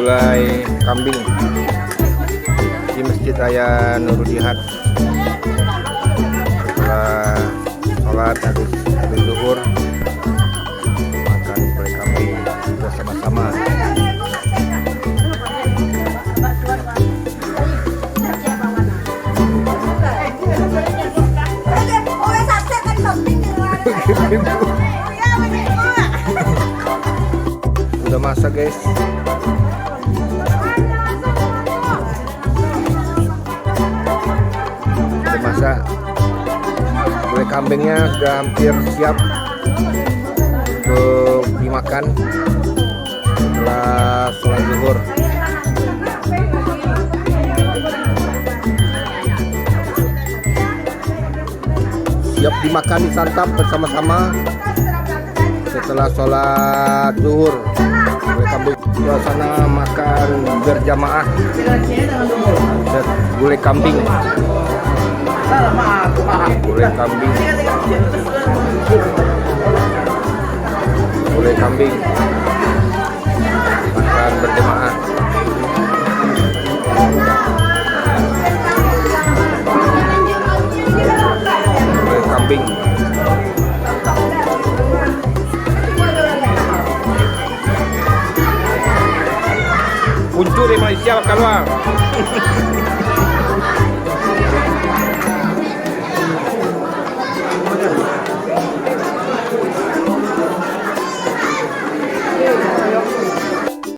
gulai kambing di Masjid Raya Nurul Jihad. Setelah sholat habis zuhur makan gulai kambing bersama-sama. Udah masak guys. Udah masak. Gulai kambingnya sudah hampir siap untuk dimakan setelah sholat zuhur. Siap dimakan, disantap bersama-sama setelah sholat zuhur. Gulai kambing, suasana makan berjamaah. Gulai kambing, gulai kambing, gulai kambing, makan berjamaah. Gulai kambing. Muncul di Malaysia keluar.